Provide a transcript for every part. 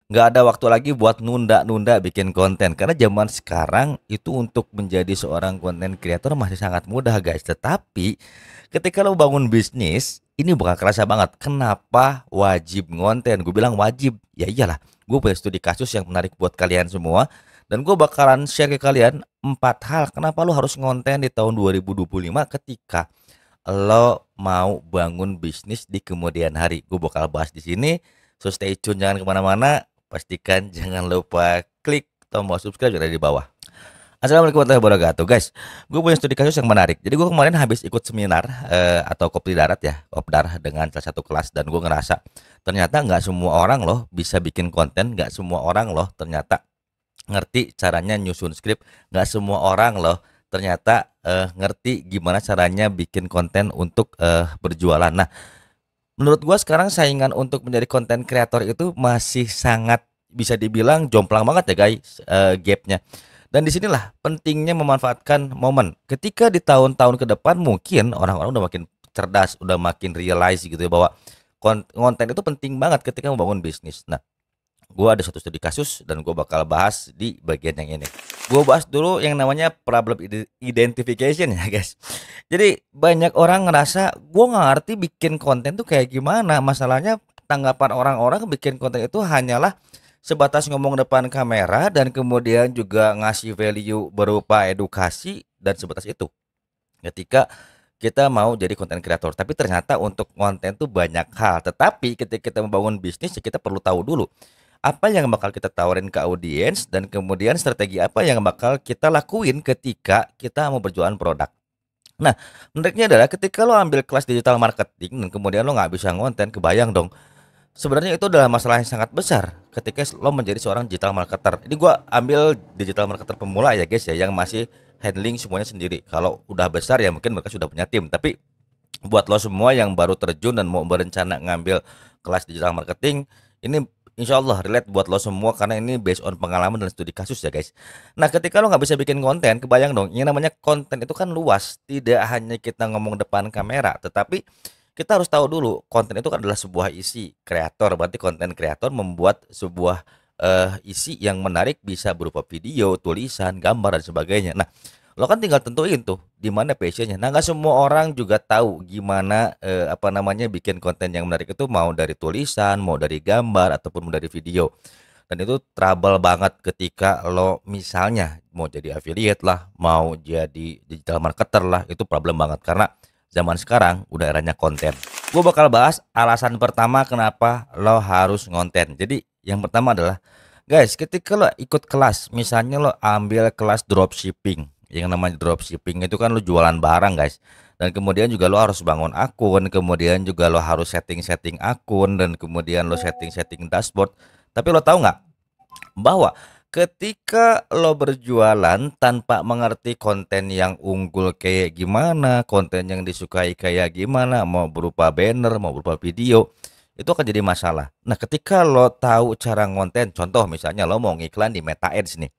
nggak ada waktu lagi buat nunda-nunda bikin konten karena zaman sekarang itu untuk menjadi seorang konten creator masih sangat mudah guys. Tetapi ketika lo bangun bisnis ini bukan kerasa banget. Kenapa wajib ngonten? Gue bilang wajib. Ya iyalah, gue punya studi kasus yang menarik buat kalian semua dan gue bakalan share ke kalian empat hal kenapa lo harus ngonten di tahun 2025 ketika lo mau bangun bisnis di kemudian hari. Gue bakal bahas di sini. So stay tune, jangan kemana-mana. Pastikan jangan lupa klik tombol subscribe yang ada di bawah. Assalamualaikum warahmatullahi wabarakatuh, guys. Gue punya studi kasus yang menarik. Jadi gue kemarin habis ikut seminar atau kopli darat ya, kopdar dengan salah satu kelas dan gue ngerasa ternyata nggak semua orang loh bisa bikin konten, nggak semua orang loh ternyata ngerti caranya nyusun skrip, nggak semua orang loh ternyata ngerti gimana caranya bikin konten untuk berjualan. Nah, menurut gua sekarang saingan untuk menjadi konten kreator itu masih sangat bisa dibilang jomplang banget ya guys, gapnya. Dan disinilah pentingnya memanfaatkan momen. Ketika di tahun-tahun ke depan mungkin orang-orang udah makin cerdas, udah makin realize gitu ya bahwa konten itu penting banget ketika membangun bisnis. Nah, gue ada satu studi kasus dan gue bakal bahas di bagian yang ini. Gue bahas dulu yang namanya problem identification ya guys. Jadi banyak orang ngerasa gue nggak ngerti bikin konten tuh kayak gimana. Masalahnya tanggapan orang-orang bikin konten itu hanyalah sebatas ngomong depan kamera dan kemudian juga ngasih value berupa edukasi dan sebatas itu. Ketika kita mau jadi konten kreator, tapi ternyata untuk konten tuh banyak hal. Tetapi ketika kita membangun bisnis, ya kita perlu tahu dulu apa yang bakal kita tawarin ke audiens dan kemudian strategi apa yang bakal kita lakuin ketika kita mau berjualan produk. Nah, menariknya adalah ketika lo ambil kelas digital marketing dan kemudian lo nggak bisa ngonten, kebayang dong. Sebenarnya itu adalah masalah yang sangat besar ketika lo menjadi seorang digital marketer. Ini gua ambil digital marketer pemula ya guys ya, yang masih handling semuanya sendiri. Kalau udah besar ya mungkin mereka sudah punya tim. Tapi buat lo semua yang baru terjun dan mau berencana ngambil kelas digital marketing, ini insya Allah relate buat lo semua karena ini based on pengalaman dan studi kasus ya guys. Nah, ketika lo nggak bisa bikin konten, kebayang dong, yang namanya konten itu kan luas, tidak hanya kita ngomong depan kamera, tetapi kita harus tahu dulu konten itu kan adalah sebuah isi kreator. Berarti konten kreator membuat sebuah isi yang menarik bisa berupa video, tulisan, gambar dan sebagainya. Nah, lo kan tinggal tentuin tuh di mana passionnya. Nah, nggak semua orang juga tahu gimana apa namanya bikin konten yang menarik itu mau dari tulisan, mau dari gambar ataupun mau dari video. Dan itu trouble banget ketika lo misalnya mau jadi affiliate lah, mau jadi digital marketer lah, itu problem banget karena zaman sekarang udah eranya konten. Gue bakal bahas alasan pertama kenapa lo harus ngonten. Jadi yang pertama adalah guys, ketika lo ikut kelas, misalnya lo ambil kelas dropshipping, yang namanya dropshipping itu kan lo jualan barang guys. Dan kemudian juga lo harus bangun akun, kemudian juga lo harus setting-setting akun, dan kemudian lo setting-setting dashboard. Tapi lo tahu nggak bahwa ketika lo berjualan tanpa mengerti konten yang unggul kayak gimana, konten yang disukai kayak gimana, mau berupa banner, mau berupa video, itu akan jadi masalah. Nah, ketika lo tahu cara ngonten, contoh misalnya lo mau ngiklan di Meta Ads nih,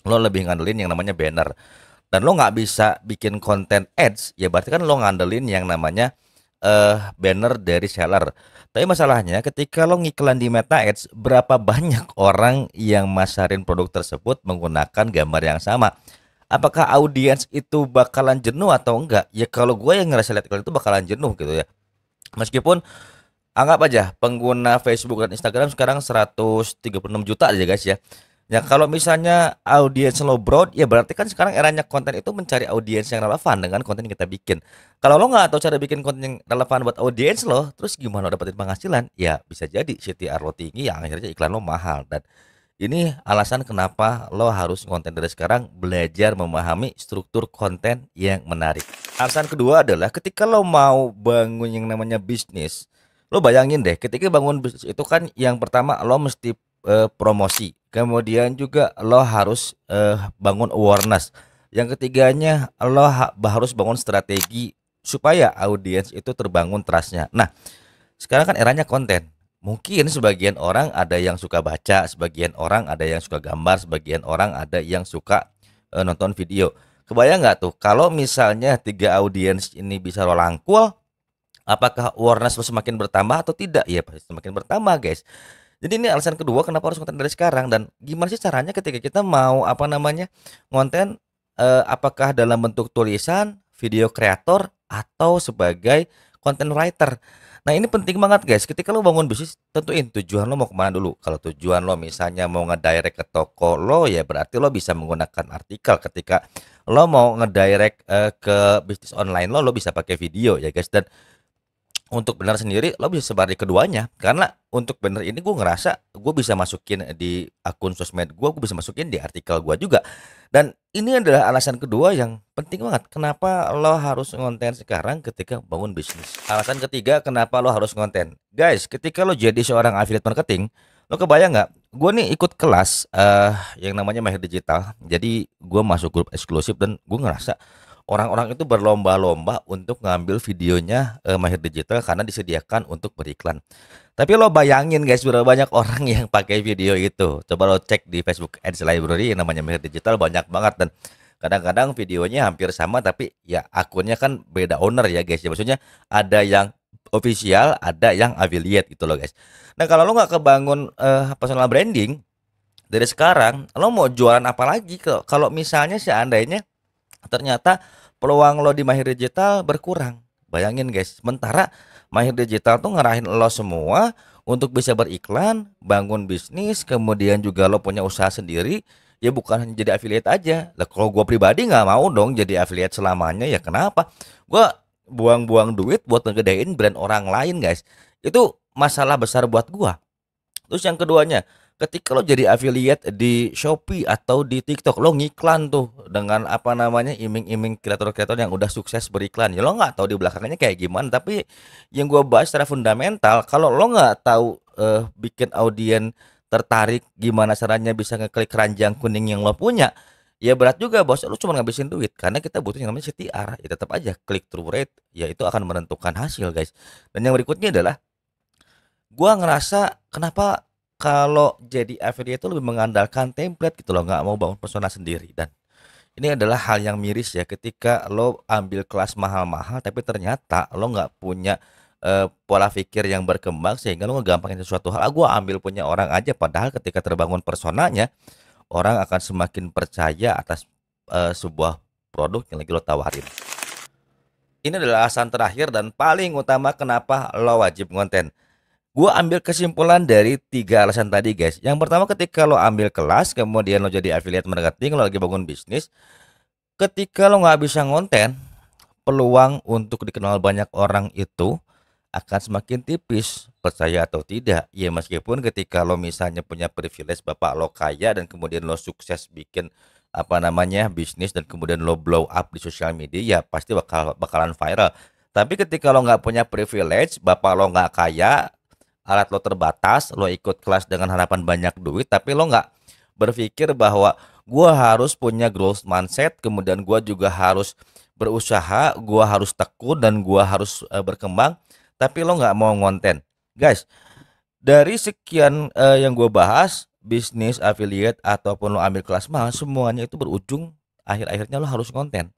lo lebih ngandelin yang namanya banner dan lo nggak bisa bikin konten ads, ya berarti kan lo ngandelin yang namanya banner dari seller. Tapi masalahnya ketika lo ngiklan di Meta Ads, berapa banyak orang yang masarin produk tersebut menggunakan gambar yang sama? Apakah audiens itu bakalan jenuh atau enggak? Ya kalau gue yang ngerasa lihat iklan itu bakalan jenuh gitu ya. Meskipun anggap aja pengguna Facebook dan Instagram sekarang 136 juta aja guys ya. Ya kalau misalnya audiens lo broad, ya berarti kan sekarang eranya konten itu mencari audiens yang relevan dengan konten yang kita bikin. Kalau lo nggak tahu cara bikin konten yang relevan buat audiens lo, terus gimana lo dapetin penghasilan? Ya bisa jadi CTR lo tinggi, yang akhirnya iklan lo mahal. Dan ini alasan kenapa lo harus konten dari sekarang, belajar memahami struktur konten yang menarik. Alasan kedua adalah ketika lo mau bangun yang namanya bisnis, lo bayangin deh, ketika bangun bisnis itu kan yang pertama lo mesti promosi. Kemudian juga lo harus bangun awareness. Yang ketiganya lo harus bangun strategi supaya audiens itu terbangun trustnya. Nah, sekarang kan eranya konten. Mungkin sebagian orang ada yang suka baca, sebagian orang ada yang suka gambar, sebagian orang ada yang suka nonton video. Kebayang nggak tuh kalau misalnya tiga audiens ini bisa lo rangkul, apakah awareness lo semakin bertambah atau tidak? Ya pasti semakin bertambah guys. Jadi ini alasan kedua kenapa harus konten dari sekarang. Dan gimana sih caranya ketika kita mau apa namanya konten, apakah dalam bentuk tulisan, video kreator, atau sebagai content writer. Nah ini penting banget guys, ketika lo bangun bisnis tentuin tujuan lo mau kemana dulu. Kalau tujuan lo misalnya mau ngedirect ke toko lo, ya berarti lo bisa menggunakan artikel. Ketika lo mau ngedirect ke bisnis online lo bisa pakai video ya guys. Dan untuk benar sendiri lo bisa sebar di keduanya, karena untuk benar ini gue ngerasa gue bisa masukin di akun sosmed gue bisa masukin di artikel gue juga. Dan ini adalah alasan kedua yang penting banget kenapa lo harus ngonten sekarang ketika bangun bisnis. Alasan ketiga kenapa lo harus ngonten, guys, ketika lo jadi seorang affiliate marketing, lo kebayang nggak, gue nih ikut kelas yang namanya Mahir Digital. Jadi gue masuk grup eksklusif dan gue ngerasa orang-orang itu berlomba-lomba untuk ngambil videonya Mahir Digital karena disediakan untuk beriklan. Tapi lo bayangin guys, berapa banyak orang yang pakai video itu. Coba lo cek di Facebook Ads Library yang namanya Mahir Digital, banyak banget. Dan kadang-kadang videonya hampir sama tapi ya akunnya kan beda owner ya guys. Ya maksudnya ada yang official, ada yang affiliate gitu loh guys. Nah kalau lo nggak kebangun personal branding dari sekarang, lo mau jualan apa lagi kalau misalnya seandainya ternyata peluang lo di Mahir Digital berkurang. Bayangin guys, sementara Mahir Digital tuh ngarahin lo semua untuk bisa beriklan, bangun bisnis, kemudian juga lo punya usaha sendiri. Ya bukan hanya jadi affiliate aja. Lah kalau gue pribadi nggak mau dong jadi affiliate selamanya, ya kenapa? Gue buang-buang duit buat ngegedein brand orang lain guys. Itu masalah besar buat gue. Terus yang keduanya, ketika lo jadi affiliate di Shopee atau di TikTok, lo ngiklan tuh dengan apa namanya iming-iming kreator-kreator yang udah sukses beriklan. Ya lo nggak tahu di belakangnya kayak gimana, tapi yang gue bahas secara fundamental, kalau lo nggak tahu bikin audien tertarik, gimana caranya bisa ngeklik keranjang kuning yang lo punya, ya berat juga bos. Lo cuma ngabisin duit, karena kita butuh yang namanya CTR. Ya tetap aja click through rate, ya itu akan menentukan hasil guys. Dan yang berikutnya adalah gua ngerasa kenapa kalau jadi affiliate itu lebih mengandalkan template gitu loh, nggak mau bangun persona sendiri. Dan ini adalah hal yang miris ya, ketika lo ambil kelas mahal-mahal tapi ternyata lo nggak punya pola pikir yang berkembang sehingga lo ngegampangin sesuatu hal. Gua ambil punya orang aja, padahal ketika terbangun personanya, orang akan semakin percaya atas sebuah produk yang lagi lo tawarin. Ini adalah alasan terakhir dan paling utama kenapa lo wajib konten. Gue ambil kesimpulan dari 3 alasan tadi guys. Yang pertama, ketika lo ambil kelas kemudian lo jadi affiliate marketing, lo lagi bangun bisnis, ketika lo nggak bisa ngonten, peluang untuk dikenal banyak orang itu akan semakin tipis, percaya atau tidak. Ya meskipun ketika lo misalnya punya privilege, bapak lo kaya dan kemudian lo sukses bikin apa namanya bisnis dan kemudian lo blow up di sosial media, ya pasti bakalan viral. Tapi ketika lo nggak punya privilege, bapak lo nggak kaya, alat lo terbatas, lo ikut kelas dengan harapan banyak duit, tapi lo nggak berpikir bahwa gua harus punya growth mindset, kemudian gua juga harus berusaha, gua harus tekun dan gua harus berkembang, tapi lo nggak mau ngonten. Guys, dari sekian yang gua bahas, bisnis, affiliate ataupun lo ambil kelas mahal, semuanya itu berujung akhir-akhirnya lo harus konten.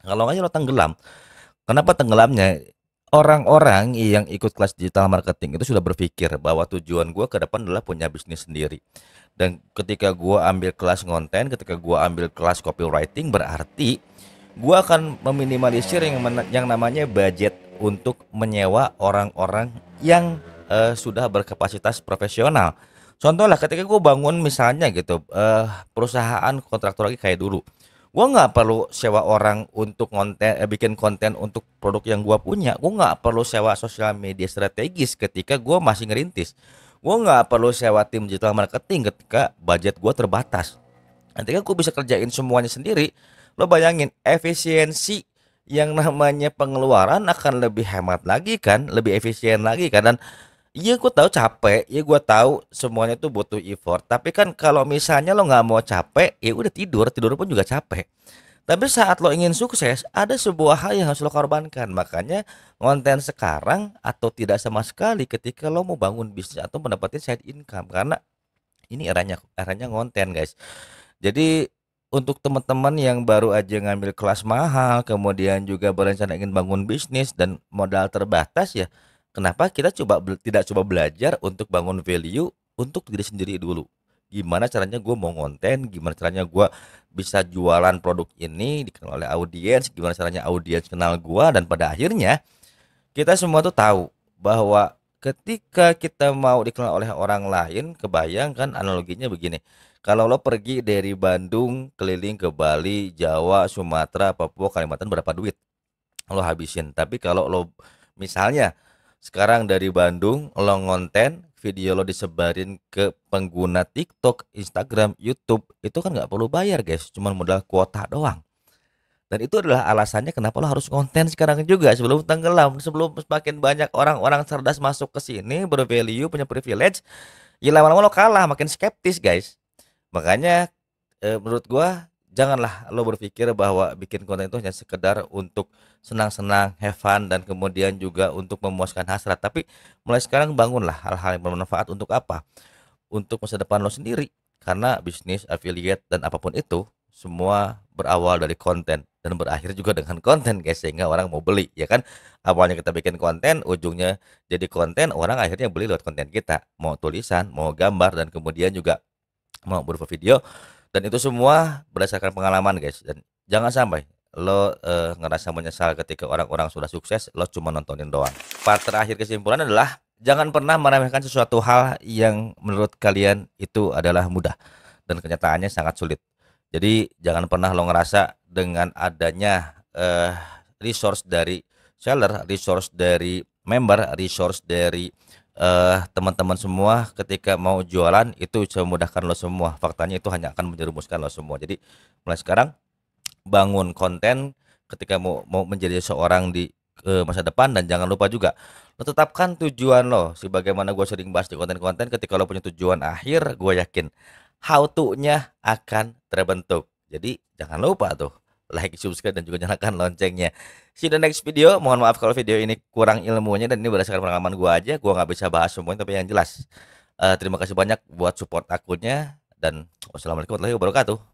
Kalau nggak ya lo tenggelam. Kenapa tenggelamnya? Orang-orang yang ikut kelas digital marketing itu sudah berpikir bahwa tujuan gue ke depan adalah punya bisnis sendiri. Dan ketika gue ambil kelas konten, ketika gue ambil kelas copywriting, berarti gue akan meminimalisir yang namanya budget untuk menyewa orang-orang yang sudah berkapasitas profesional. Contoh lah, ketika gue bangun misalnya gitu perusahaan kontraktor lagi kayak dulu, gua nggak perlu sewa orang untuk bikin konten untuk produk yang gua punya. Gua nggak perlu sewa sosial media strategis ketika gua masih ngerintis. Gua nggak perlu sewa tim digital marketing ketika budget gua terbatas. Ketika gua bisa kerjain semuanya sendiri, lo bayangin efisiensi yang namanya pengeluaran akan lebih hemat lagi kan, lebih efisien lagi kan. Dan iya gue tahu capek, iya gue tahu semuanya tuh butuh effort. Tapi kan kalau misalnya lo nggak mau capek, ya udah tidur, tidur pun juga capek. Tapi saat lo ingin sukses, ada sebuah hal yang harus lo korbankan. Makanya konten sekarang atau tidak sama sekali ketika lo mau bangun bisnis atau mendapatkan side income. Karena ini eranya konten guys. Jadi untuk teman-teman yang baru aja ngambil kelas mahal, kemudian juga berencana ingin bangun bisnis dan modal terbatas, ya kenapa kita tidak coba belajar untuk bangun value untuk diri sendiri dulu. Gimana caranya gue mau konten, gimana caranya gue bisa jualan produk ini dikenal oleh audiens, gimana caranya audiens kenal gue, dan pada akhirnya kita semua tuh tahu bahwa ketika kita mau dikenal oleh orang lain, kebayang kan analoginya begini. Kalau lo pergi dari Bandung keliling ke Bali, Jawa, Sumatera, Papua, Kalimantan, berapa duit lo habisin? Tapi kalau lo misalnya sekarang dari Bandung lo ngonten video lo disebarin ke pengguna TikTok, Instagram, YouTube, itu kan nggak perlu bayar guys, cuma modal kuota doang. Dan itu adalah alasannya kenapa lo harus konten sekarang juga sebelum tenggelam, sebelum semakin banyak orang-orang cerdas masuk ke sini, bervalue, punya privilege, ya lama-lama lo kalah, makin skeptis guys. Makanya menurut gua janganlah lo berpikir bahwa bikin konten itu hanya sekedar untuk senang-senang, have fun, dan kemudian juga untuk memuaskan hasrat. Tapi mulai sekarang bangunlah hal-hal yang bermanfaat untuk apa? Untuk masa depan lo sendiri. Karena bisnis, affiliate, dan apapun itu semua berawal dari konten dan berakhir juga dengan konten guys, sehingga orang mau beli ya kan. Awalnya kita bikin konten, ujungnya jadi konten, orang akhirnya beli lewat konten kita, mau tulisan, mau gambar, dan kemudian juga mau berupa video, dan itu semua berdasarkan pengalaman guys. Dan jangan sampai lo ngerasa menyesal ketika orang-orang sudah sukses, lo cuma nontonin doang. Part terakhir kesimpulan adalah jangan pernah meremehkan sesuatu hal yang menurut kalian itu adalah mudah dan kenyataannya sangat sulit. Jadi jangan pernah lo ngerasa dengan adanya resource dari seller, resource dari member, resource dari teman-teman semua ketika mau jualan itu bisa memudahkan lo semua. Faktanya itu hanya akan menjerumuskan lo semua. Jadi mulai sekarang bangun konten ketika mau mau menjadi seorang di masa depan, dan jangan lupa juga lo tetapkan tujuan lo. Sebagaimana gue sering bahas di konten-konten, ketika lo punya tujuan akhir, gue yakin how to-nya akan terbentuk. Jadi jangan lupa tuh like, subscribe, dan juga nyalakan loncengnya. See you the next video. Mohon maaf kalau video ini kurang ilmunya, dan ini berdasarkan pengalaman gue aja. Gue nggak bisa bahas semuanya, tapi yang jelas terima kasih banyak buat support akunnya, dan wassalamualaikum warahmatullahi wabarakatuh.